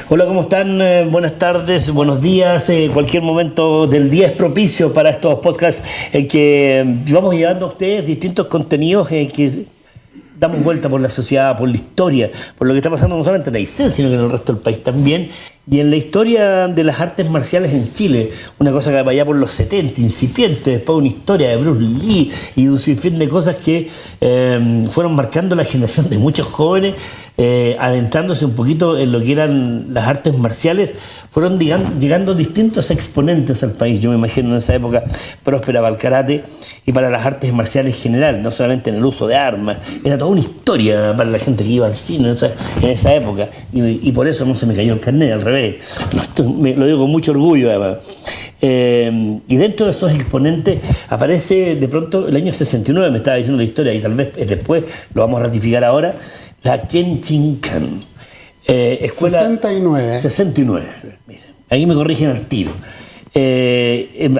Hola, ¿cómo están? Buenas tardes, buenos días. Cualquier momento del día es propicio para estos podcasts en que vamos llevando a ustedes distintos contenidos que damos vuelta por la sociedad, por la historia, por lo que está pasando no solamente en Aysén, sino que en el resto del país también. Y en la historia de las artes marciales en Chile, una cosa que va allá por los 70, incipiente, después una historia de Bruce Lee y de un sinfín de cosas que fueron marcando la generación de muchos jóvenes, adentrándose un poquito en lo que eran las artes marciales. Fueron llegando distintos exponentes al país. Yo me imagino en esa época próspera para el karate y para las artes marciales en general, no solamente en el uso de armas. Era toda una historia para la gente que iba al cine en esa época. Y por eso no se me cayó el carnet, al revés. Lo digo con mucho orgullo, además. Y dentro de esos exponentes aparece de pronto el año 69, me estaba diciendo la historia, y tal vez después lo vamos a ratificar ahora, la Kenshinkan. Escuela 69. 69. Mira, ahí me corrigen al tiro.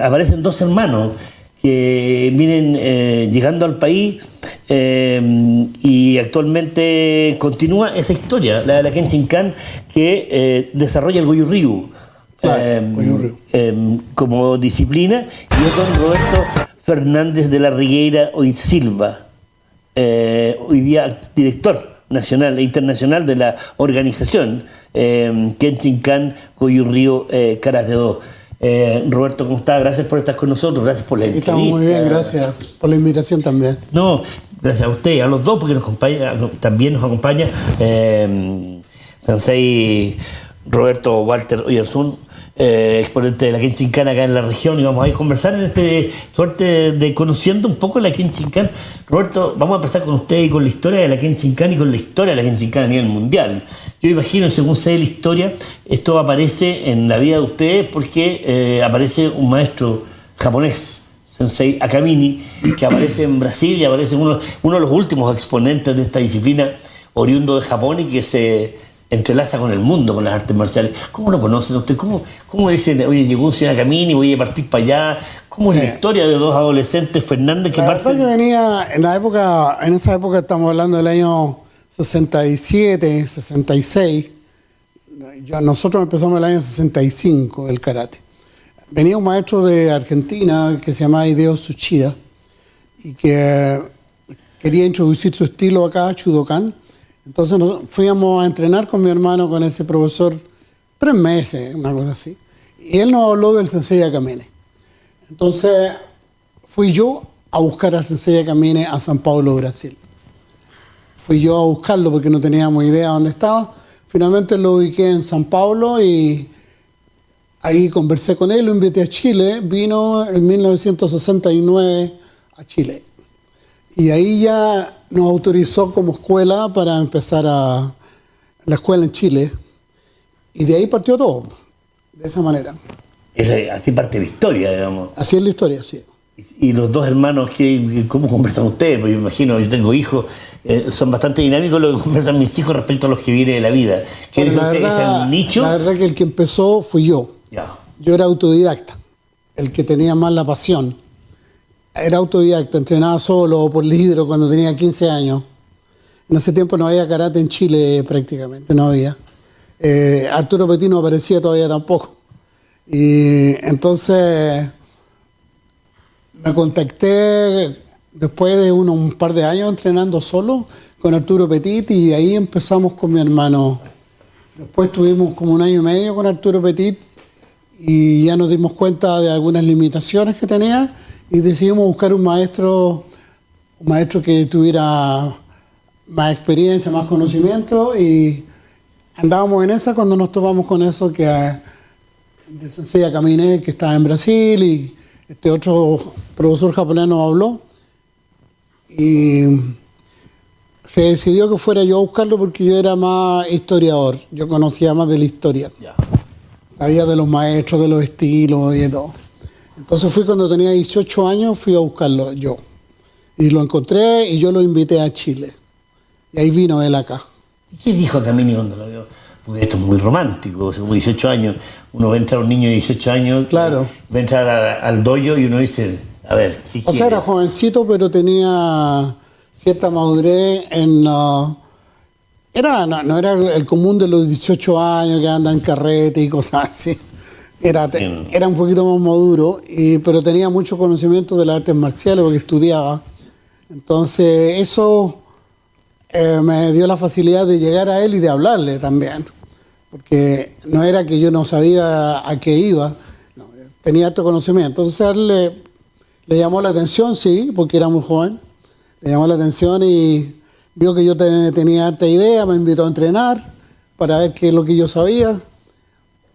Aparecen dos hermanos que vienen llegando al país y actualmente continúa esa historia, la de la Kenshinkan, que desarrolla el Goju Ryu. Claro, Como disciplina, y es don Roberto Fernández de la Rigueira Hoy Silva, hoy día director nacional e internacional de la organización Kenshinkan Goju Ryu Karate Do. Roberto, ¿cómo estás? Gracias por estar con nosotros, gracias por la entrevista. Estamos muy bien, gracias por la invitación también. No, gracias a usted, a los dos, porque también nos acompaña Sensei Roberto Walter Oyersun, exponente de la Kenshinkan acá en la región, y vamos a ir a conversar en este suerte de conociendo un poco la Kenshinkan. Roberto, vamos a empezar con usted y con la historia de la Kenshinkan y con la historia de la Kenshinkan a nivel mundial. Yo imagino, según sé la historia, esto aparece en la vida de ustedes porque aparece un maestro japonés, Sensei Akamine, que aparece en Brasil y aparece uno de los últimos exponentes de esta disciplina oriundo de Japón y que se entrelaza con el mundo, con las artes marciales. ¿Cómo lo conocen ustedes? ¿Cómo dicen, oye, llegó un señor Akamine y voy a partir para allá? ¿Cómo es la historia de dos adolescentes, Fernández, que parten? Que venía en esa época estamos hablando del año 67, 66. Nosotros empezamos el año 65 el karate. Venía un maestro de Argentina que se llamaba Hideo Tsuchida y que quería introducir su estilo acá, Chudokan. Entonces nos fuimos a entrenar con mi hermano, con ese profesor, 3 meses, una cosa así. Y él nos habló del Sensei Akamine. Entonces fui yo a buscar al Sensei Akamine a São Paulo, Brasil. Fui yo a buscarlo porque no teníamos idea dónde estaba. Finalmente lo ubiqué en São Paulo y ahí conversé con él, lo invité a Chile. Vino en 1969 a Chile. Y ahí ya nos autorizó como escuela para empezar la escuela en Chile. Y de ahí partió todo, de esa manera. Así parte la historia, digamos. Así es la historia, sí. Y los dos hermanos, ¿cómo conversan ustedes? Porque yo imagino, yo tengo hijos, son bastante dinámicos lo que conversan mis hijos respecto a los que vienen de la vida. Bueno, la verdad que el que empezó fui yo. Ya. Yo era autodidacta, el que tenía más la pasión. Era autodidacta, entrenaba solo o por libro cuando tenía 15 años. En ese tiempo no había karate en Chile prácticamente, no había. Arturo Petit no aparecía todavía tampoco. Y entonces me contacté después de un par de años entrenando solo con Arturo Petit y ahí empezamos con mi hermano. Después tuvimos como 1 año y medio con Arturo Petit y ya nos dimos cuenta de algunas limitaciones que tenía. Y decidimos buscar un maestro que tuviera más experiencia, más conocimiento, y andábamos en esa cuando nos topamos con eso que el Sensei Akamine, que estaba en Brasil, y este otro profesor japonés nos habló, y se decidió que fuera yo a buscarlo porque yo era más historiador, yo conocía más de la historia, sabía de los maestros, de los estilos y de todo. Entonces fui cuando tenía 18 años, fui a buscarlo yo. Y lo encontré y yo lo invité a Chile. Y ahí vino él acá. ¿Qué dijo Akamine cuando lo vio? Porque esto es muy romántico, o sea, como 18 años, uno va a entrar a un niño de 18 años, claro, va a entrar al dojo y uno dice, a ver, ¿qué quieres? O sea, era jovencito, pero tenía cierta madurez en no era el común de los 18 años que andan en carrete y cosas así. Era un poquito más maduro, pero tenía mucho conocimiento de las artes marciales porque estudiaba. Entonces eso me dio la facilidad de llegar a él y de hablarle también. Porque no era que yo no sabía a qué iba, no, tenía harto conocimiento. Entonces a él le llamó la atención, sí, porque era muy joven. Le llamó la atención y vio que yo tenía harta idea, me invitó a entrenar para ver qué es lo que yo sabía.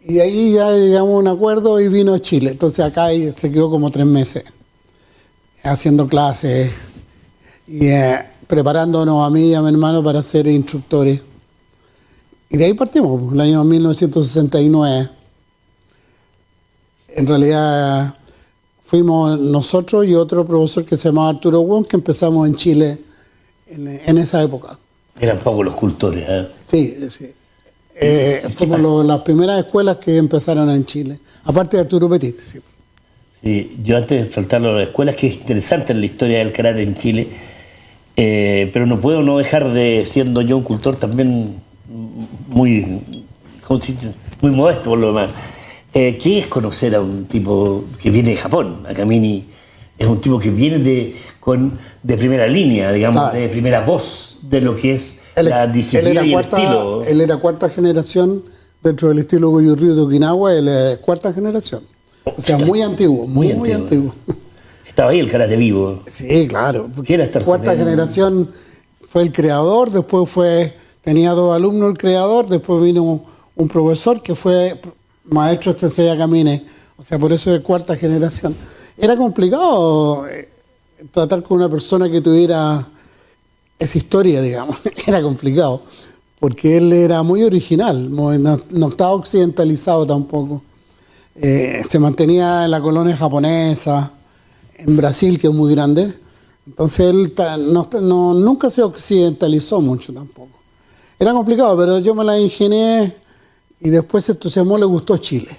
Y de ahí ya llegamos a un acuerdo y vino a Chile. Entonces acá se quedó como 3 meses haciendo clases y preparándonos a mí y a mi hermano para ser instructores. Y de ahí partimos, el año 1969. En realidad fuimos nosotros y otro profesor que se llamaba Arturo Wong, que empezamos en Chile en esa época. Eran pocos los cultores, ¿eh? Sí. Fuimos las primeras escuelas que empezaron en Chile, aparte de Arturo Petit. Sí. Sí, yo antes de saltarlo a las escuelas, que es interesante en la historia del karate en Chile, pero no puedo no dejar de, siendo yo un cultor también muy modesto por lo demás. ¿Qué es conocer a un tipo que viene de Japón? Akamini es un tipo que viene de primera línea, digamos, de primera voz de lo que es la disciplina y el estilo. Él era 4ª generación dentro del estilo Goju-Ryu de Okinawa, él es 4ª generación. O sea, muy antiguo, muy antiguo. Estaba ahí el karate vivo. Sí, claro. ¿Qué era estar 4ª generación fue el creador, después tenía 2 alumnos el creador, después vino un profesor que fue maestro Sensei Akamine. O sea, por eso es 4ª generación. Era complicado tratar con una persona que tuviera esa historia, digamos. Era complicado, porque él era muy original, no estaba occidentalizado tampoco. Se mantenía en la colonia japonesa, en Brasil, que es muy grande. Entonces él nunca se occidentalizó mucho tampoco. Era complicado, pero yo me la ingenié y después se entusiasmó, le gustó Chile.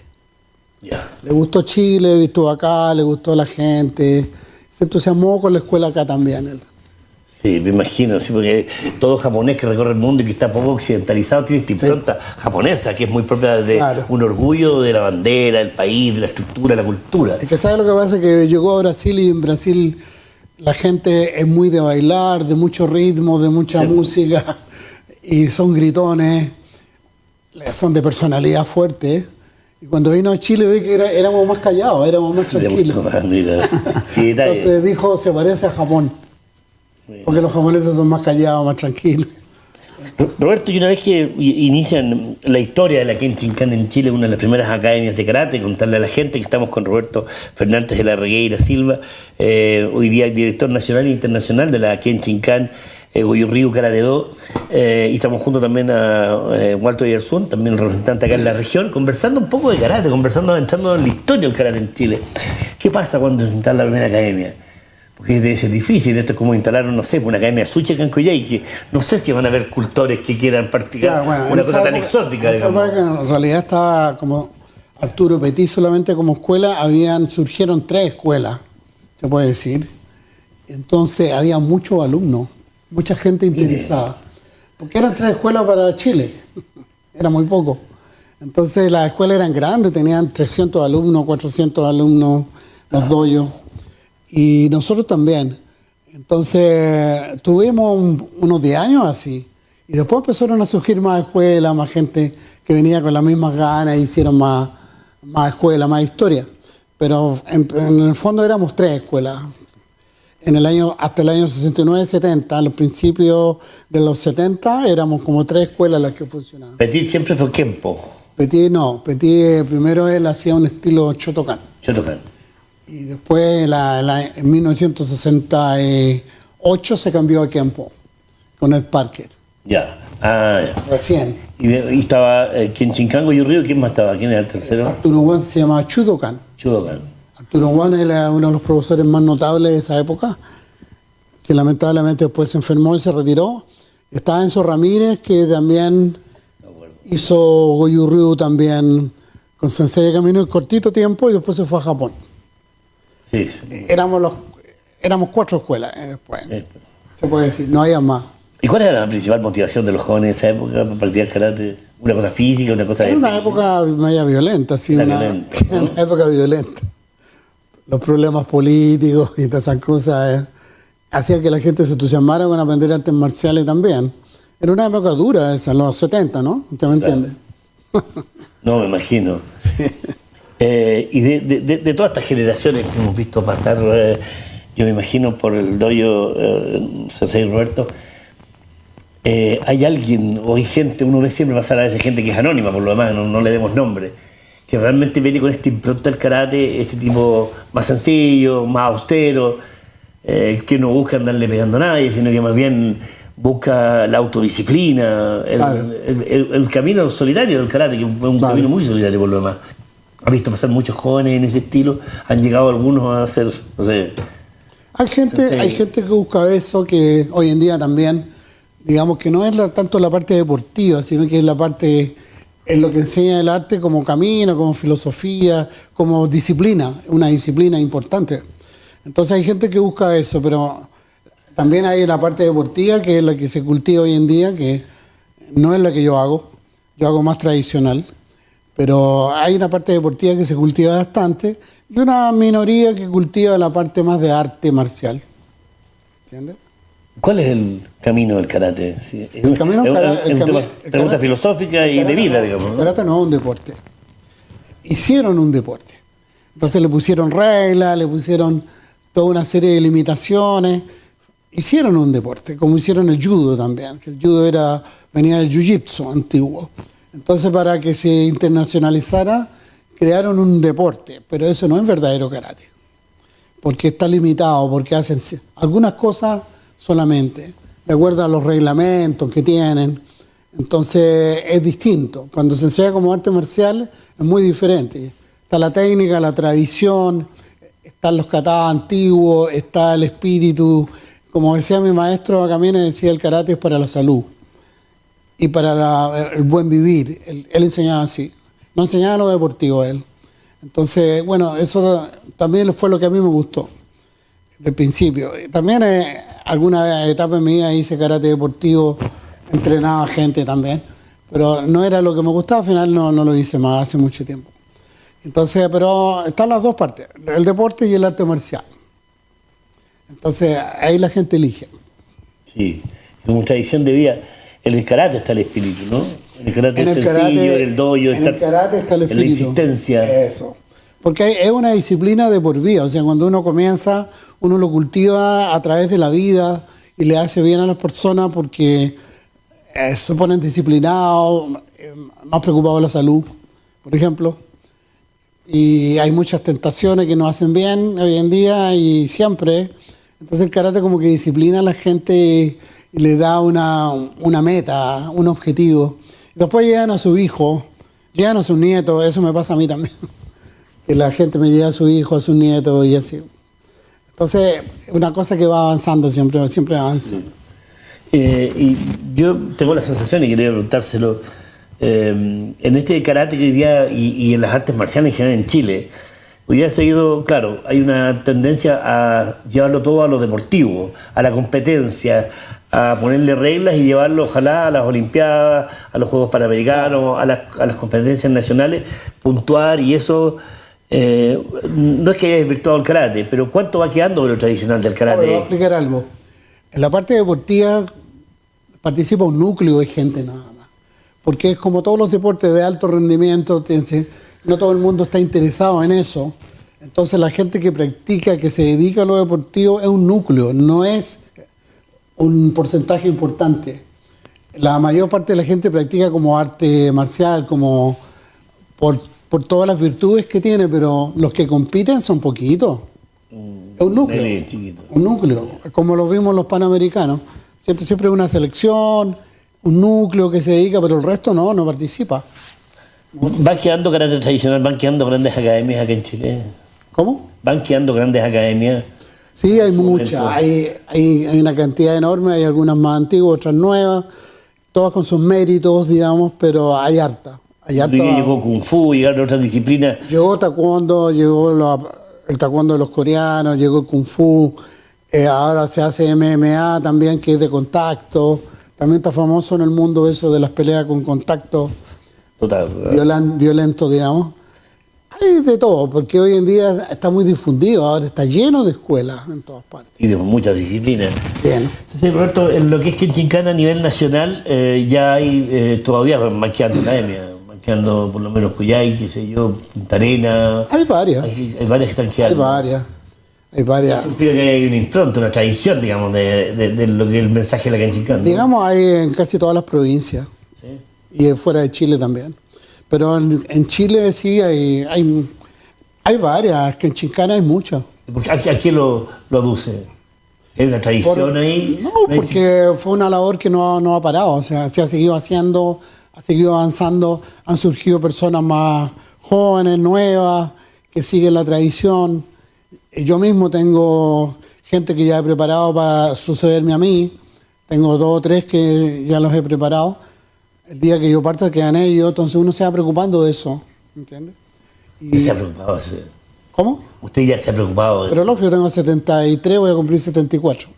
Yeah. Le gustó Chile, visto acá, le gustó la gente. Se entusiasmó con la escuela acá también él. Sí, me imagino, sí, porque todo japonés que recorre el mundo y que está poco occidentalizado tiene esta impronta japonesa, que es muy propia de un orgullo de la bandera, del país, de la estructura, de la cultura. Es que ¿sabes lo que pasa? Que llegó a Brasil y en Brasil la gente es muy de bailar, de mucho ritmo, de mucha música, y son gritones, son de personalidad fuerte. Y cuando vino a Chile vi que éramos más callados, éramos más tranquilos. Entonces dijo, se parece a Japón. Porque los japoneses son más callados, más tranquilos. Roberto, y una vez que inician la historia de la Kenshinkan en Chile, una de las primeras academias de karate, contarle a la gente que estamos con Roberto Fernández de la Regueira Silva, hoy día director nacional e internacional de la Kenshinkan Goju-Ryu Karate-Do, y estamos junto también a Walter Yersun, también representante acá en la región, conversando un poco de karate, entrando en la historia del karate en Chile. ¿Qué pasa cuando se instala la primera academia? Porque debe ser difícil, esto es como instalar, no sé, una academia sushi acá en Coyhai, que no sé si van a haber cultores que quieran practicar una cosa tan exótica, digamos. Que en realidad estaba como Arturo Petit solamente como escuela, surgieron 3 escuelas, se puede decir. Entonces había muchos alumnos, mucha gente interesada. Porque eran 3 escuelas para Chile, era muy poco. Entonces las escuelas eran grandes, tenían 300 alumnos, 400 alumnos, los dojos. Y nosotros también. Entonces tuvimos unos 10 años así. Y después empezaron a surgir más escuelas, más gente que venía con las mismas ganas, hicieron más escuelas, más historia. Pero en el fondo éramos 3 escuelas. Hasta el año 69-70, a los principios de los 70, éramos como 3 escuelas las que funcionaban. Petit siempre fue Kempo. Petit no, Petit primero él hacía un estilo Shotokan. Y después, en 1968, se cambió a Kempo, con Ed Parker. Ya. Recién. Y estaba Kenshinkan Goju-Ryu, ¿quién más estaba? ¿Quién era el tercero? Arturo Won se llamaba Chudokan. Arturo Won era uno de los profesores más notables de esa época, que lamentablemente después se enfermó y se retiró. Estaba Enzo Ramírez, que también hizo Goju-Ryu también con Sensei Akamine en cortito tiempo y después se fue a Japón. Sí. Éramos 4 escuelas después. Se puede decir, no había más. ¿Y cuál era la principal motivación de los jóvenes en esa época para practicar karate? ¿Una cosa física, una cosa de Era una espíritu? época media violenta, sí, Violenta, ¿no? una época violenta. Los problemas políticos y todas esas cosas hacían que la gente se entusiasmara con aprender artes marciales también. Era una época dura esa, los 70, ¿no? ¿Usted me entiende? No, me imagino. Sí. Y de todas estas generaciones que hemos visto pasar, yo me imagino por el dojo Sensei Roberto, hay alguien o hay gente, uno ve siempre pasar a veces gente que es anónima, por lo demás, no le demos nombre, que realmente viene con este impronta del karate, este tipo más sencillo, más austero, que no busca andarle pegando a nadie, sino que más bien busca la autodisciplina, Claro. el camino solitario del karate, que fue un Claro. camino muy solitario por lo demás. Ha visto pasar muchos jóvenes en ese estilo, han llegado algunos a ser, no sé, Hay gente que busca eso, que hoy en día también, digamos que no es tanto la parte deportiva, sino que es la parte, es lo que enseña el arte como camino, como filosofía, como disciplina, una disciplina importante. Entonces hay gente que busca eso, pero también hay la parte deportiva, que es la que se cultiva hoy en día, que no es la que yo hago más tradicional, pero hay una parte deportiva que se cultiva bastante y una minoría que cultiva la parte más de arte marcial. ¿Entiendes? ¿cuál es el camino del karate? Sí, El camino es el un tema- el pregunta karate- filosófica y el de karate vida, no, digamos, El ¿no? karate no es un deporte. Hicieron un deporte. Entonces le pusieron reglas, le pusieron toda una serie de limitaciones. Hicieron un deporte, como hicieron el judo también, que el judo venía del jiu-jitsu antiguo. Entonces, para que se internacionalizara, crearon un deporte, pero eso no es verdadero karate, porque está limitado, porque hacen algunas cosas solamente, de acuerdo a los reglamentos que tienen. Entonces, es distinto. Cuando se enseña como arte marcial, es muy diferente. Está la técnica, la tradición, están los katas antiguos, está el espíritu. Como decía mi maestro Camine, decía el karate es para la salud y para el buen vivir. Él enseñaba así, no enseñaba lo deportivo él. Entonces, bueno, eso también fue lo que a mí me gustó desde el principio. También alguna etapa en mi vida hice karate deportivo, entrenaba gente también, pero no era lo que me gustaba, al final no lo hice más hace mucho tiempo. Entonces, pero están las dos partes, el deporte y el arte marcial. Entonces, ahí la gente elige. Sí, como tradición de vida, en el karate está el espíritu, ¿no? En el karate En es el sencillo, karate, en el dojo en el karate está el en la espíritu. insistencia. Eso. Porque es una disciplina de por vida. O sea, cuando uno comienza, uno lo cultiva a través de la vida y le hace bien a las personas porque se ponen disciplinados, más preocupados de la salud, por ejemplo. Y hay muchas tentaciones que nos hacen bien hoy en día y siempre. Entonces el karate como que disciplina a la gente y le da una meta, un objetivo. Después llegan a su hijo, llegan a sus nietos, eso me pasa a mí también. Que la gente me lleva a su hijo, a sus nietos y así. Entonces, una cosa que va avanzando siempre, siempre avanza. Y yo tengo la sensación, y quería preguntárselo, en este karate que hoy día y en las artes marciales en general en Chile, hoy día se ha ido, claro, hay una tendencia a llevarlo todo a lo deportivo, a la competencia, a ponerle reglas y llevarlo ojalá a las Olimpiadas, a los Juegos Panamericanos, a las competencias nacionales, puntuar y eso. No es que haya desvirtuado el karate, pero ¿cuánto va quedando de lo tradicional del Ahora, voy a karate? explicar algo. En la parte deportiva participa un núcleo de gente nada más. Porque es como todos los deportes de alto rendimiento, no todo el mundo está interesado en eso. Entonces la gente que practica, que se dedica a lo deportivo, es un núcleo, no es un porcentaje importante. La mayor parte de la gente practica como arte marcial, como por todas las virtudes que tiene, pero los que compiten son poquitos. Es un núcleo. Nene chiquito. Un núcleo, como lo vimos los panamericanos. ¿Cierto? Siempre hay una selección, un núcleo que se dedica, pero el resto no participa. Van quedando karate tradicional, van quedando grandes academias acá en Chile. ¿Cómo? Van quedando grandes academias. Sí, hay su muchas. momento. Hay una cantidad enorme, hay algunas más antiguas, otras nuevas, todas con sus méritos, digamos, pero hay harta. Hay harta. Llegó Kung Fu, llegaron otras disciplinas. Llegó taekwondo, llegó el taekwondo de los coreanos, llegó el kung fu, Ahora se hace MMA también, que es de contacto. También está famoso en el mundo eso de las peleas con contacto. Total. Violento, digamos. Hay de todo, porque hoy en día está muy difundido. Ahora está lleno de escuelas en todas partes. Y de muchas disciplinas. Bien. Sí, Roberto, en lo que es Kenshinkan a nivel nacional, ya hay todavía manqueando academia, manqueando por lo menos Coyhai, qué sé yo, Punta Arenas. Hay varias. Hay varias que están quedando. Hay varias. Creo que hay una impronta, una tradición, digamos, de lo que es el mensaje de la Kenshinkan, ¿no? Digamos, hay en casi todas las provincias. Sí. Y fuera de Chile también. Pero en Chile sí hay varias, que en Chincana hay muchas. ¿A quién lo aduce? ¿Hay una tradición ahí? No, porque fue una labor que no ha parado, o sea, se ha seguido haciendo, ha seguido avanzando, han surgido personas más jóvenes, nuevas, que siguen la tradición. Yo mismo tengo gente que ya he preparado para sucederme a mí, tengo 2 o 3 que ya los he preparado. El día que yo parta quedan ellos, entonces uno se va preocupando de eso, ¿entiendes? ¿Usted se ha preocupado? ¿Cómo? Usted ya se ha preocupado de Pero eso. lógico, yo tengo 73, voy a cumplir 74.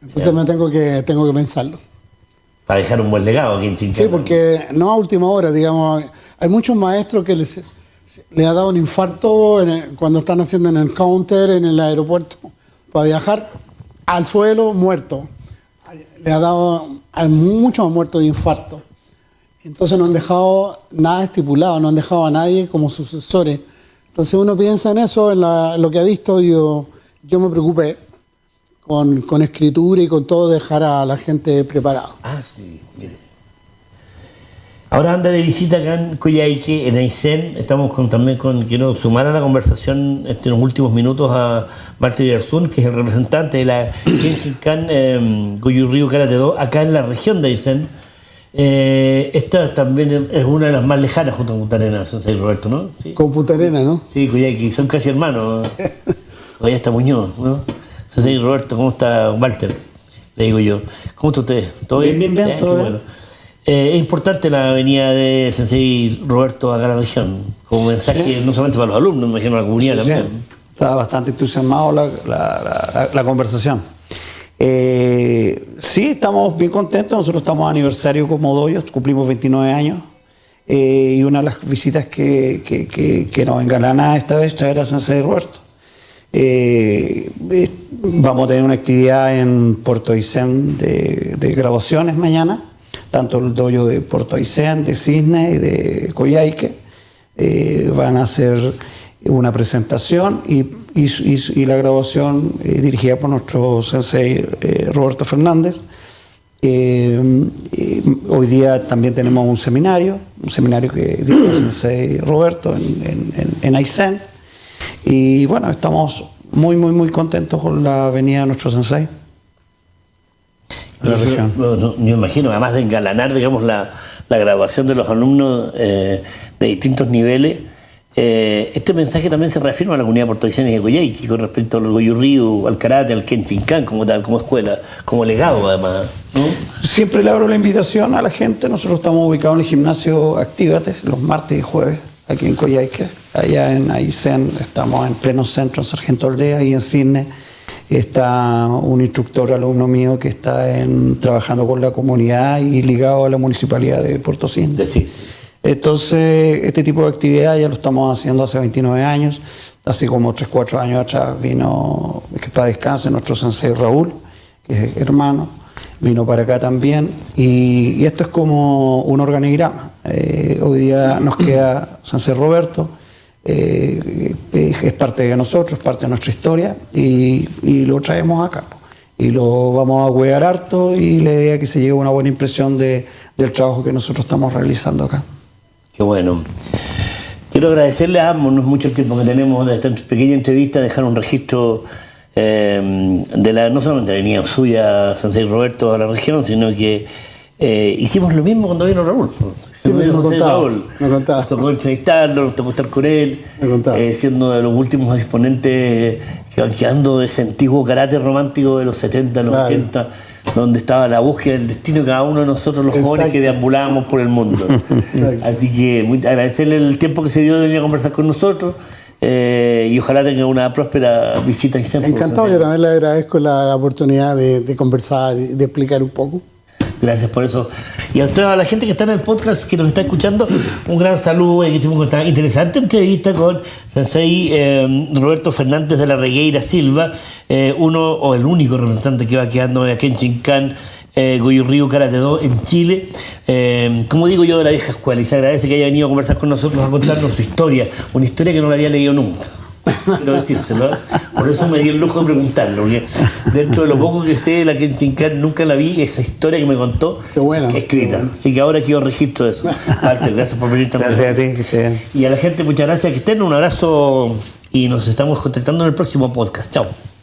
Entonces me tengo que pensarlo. Para dejar un buen legado aquí en Kenshinkan. Sí, porque no a última hora, digamos, hay muchos maestros que les ha dado un infarto cuando están haciendo en el counter, en el aeropuerto, para viajar al suelo, muerto. Hay muchos muertos de infarto. Entonces no han dejado nada estipulado, no han dejado a nadie como sucesores. Entonces uno piensa en eso, en lo que ha visto, yo me preocupé con escritura y con todo, dejar a la gente preparada. Ah, sí. Mire. Ahora anda de visita acá en Coyhaique, en Aysén. Estamos quiero sumar a la conversación en los últimos minutos a Marta Yarzún, que es el representante de la Kenshinkan Goju-Ryu Karate-Do, acá en la región de Aysén. Esta también es una de las más lejanas junto con Punta Arenas, Sensei Roberto, ¿no? ¿Sí? Con Punta Arenas, ¿no? Sí, Coyhaique, son casi hermanos. Todavía está Muñoz, ¿no? Sensei Roberto, ¿cómo está Walter? Le digo yo. ¿Cómo está usted? ¿Todo bien? Bien, todo bien. Bueno. Es importante la venida de Sensei Roberto acá a la región, como mensaje no solamente para los alumnos, me imagino a la comunidad también. Está bastante entusiasmado la conversación. Sí, estamos bien contentos. Nosotros estamos de aniversario como dojo, cumplimos 29 años. Y una de las visitas que nos engalana esta vez traer a Sensei Roberto. Vamos a tener una actividad en Puerto Aysén de graduaciones mañana, tanto el dojo de Puerto Aysén, de Cisne y de Coyhaique. Van a hacer una presentación y la graduación dirigida por nuestro sensei Roberto Fernández. Hoy día también tenemos un seminario que dirige el sensei Roberto en Aysén. Y bueno, estamos muy contentos con la venida de nuestro sensei. Me imagino, además de engalanar, digamos, la graduación de los alumnos de distintos niveles, este mensaje también se reafirma a la comunidad puertorriqueña de Coyhaique con respecto al Goju-Ryu, al karate, al Kenshinkan como escuela, como legado además, ¿no? Siempre le abro la invitación a la gente. Nosotros estamos ubicados en el gimnasio Actívate los martes y jueves aquí en Coyhaique. Allá en Aysén estamos en pleno centro, en Sargento Aldea, y en Cisne está un instructor alumno mío que está trabajando con la comunidad y ligado a la municipalidad de Puerto Cisne. Sí. Entonces, este tipo de actividad ya lo estamos haciendo hace 29 años, así como 3 o 4 años atrás vino, que para descanse, nuestro sensei Raúl, que es hermano, vino para acá también, y esto es como un organigrama. Hoy día nos queda sensei Roberto, es parte de nosotros, es parte de nuestra historia, y lo traemos acá. Y lo vamos a cuidar harto, y la idea es que se lleve una buena impresión del trabajo que nosotros estamos realizando acá. Qué bueno. Quiero agradecerle a ambos, no es mucho el tiempo que tenemos de esta pequeña entrevista, dejar un registro no solamente la venida suya, Sensei Roberto, a la región, sino que hicimos lo mismo cuando vino Raúl. Sí, me contaba. Nos tocó entrevistarlo, nos tocó estar con él, siendo de los últimos exponentes que van quedando de ese antiguo karate romántico de los 70, los 80, donde estaba la búsqueda del destino de cada uno de nosotros, los jóvenes que deambulábamos por el mundo. Así que agradecerle el tiempo que se dio de venir a conversar con nosotros. y ojalá tenga una próspera visita. Encantado, yo también le agradezco la oportunidad de conversar y de explicar un poco. Gracias por eso. Y a ustedes, a la gente que está en el podcast, que nos está escuchando, un gran saludo. Que tuvimos esta interesante entrevista con Sensei Roberto Fernández de la Regueira Silva, uno o el único representante que va quedando en Kenshinkan Goju-Ryu Karate-Do en Chile. Como digo yo, de la vieja escuela, y se agradece que haya venido a conversar con nosotros, a contarnos su historia, una historia que no la había leído nunca. Quiero decírselo, ¿eh? Por eso me di el lujo de preguntarlo, porque dentro de lo poco que sé de la Kenshinkan nunca la vi, esa historia que me contó. Qué bueno, escrita. qué bueno. Así que ahora quiero registro de eso. Walter, gracias por venir también. Gracias a ti, que estés bien. Y a la gente, muchas gracias, que estén, un abrazo y nos estamos contactando en el próximo podcast. Chao.